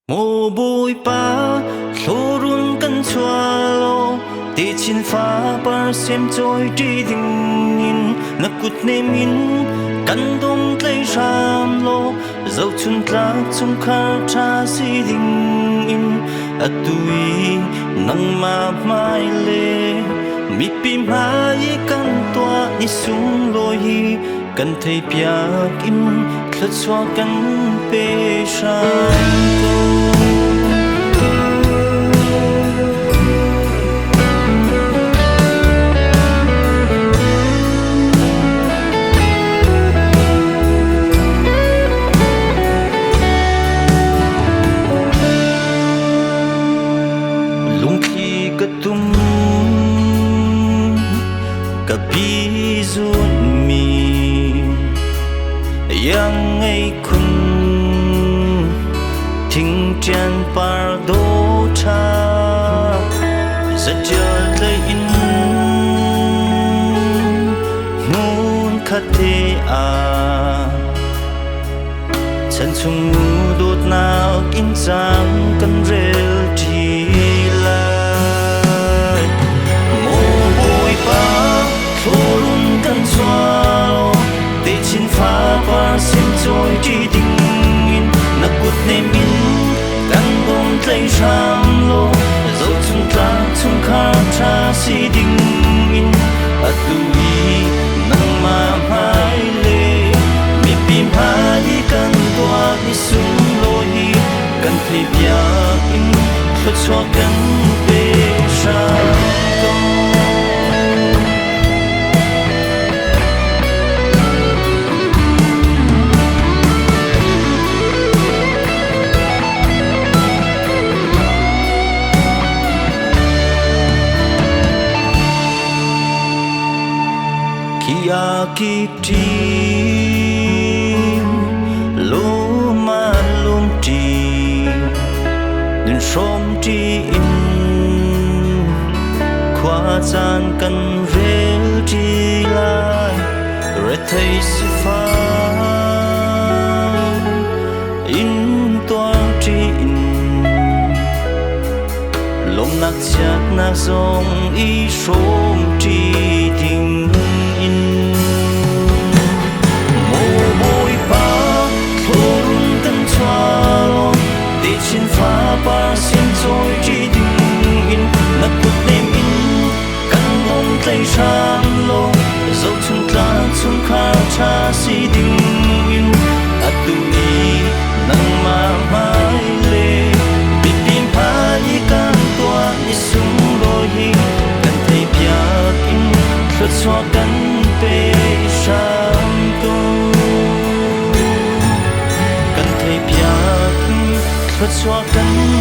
Mồ bụi ba lô run căn xoa lô tê chín phá bar xem trôi đi đình nhìn nắp cút nê min căn đông lấy ram lô dấu chun lạc chung khar cha si đình in at tui nang ma mai lê mi pim hai căn toa ni sung lô hi căn thấy piak in khất xoa căn pe sang tum kapi zun mi yang ai kun thing chan par do cha sajja le in nun khate a chan chung dot na in sang kan rel thi xem trôi đi tình in nắp cút nêm in căn bom lấy ram lô dấu chung ta chung khar cha si tình in at tui nang ma mai lê mi pim hai căn toa ni sung lô hi căn thấy biak in khất xoa căn pe sang kia kiti lo ma lum ti den som ti in khoa chan kan rel ti lai re thai si fa in toang ti in lom nak chak na song i som ti ting ba xem trôi đi tình in nắp cút nêm in căn bom lấy ram lô dấu chung ta chung khar cha si tình in at tui nang ma mai lê bị pim hai căn toa ni sung lô hi căn thấy piak in khất xoa căn pe sang tu căn thấy piak in khất xoa căn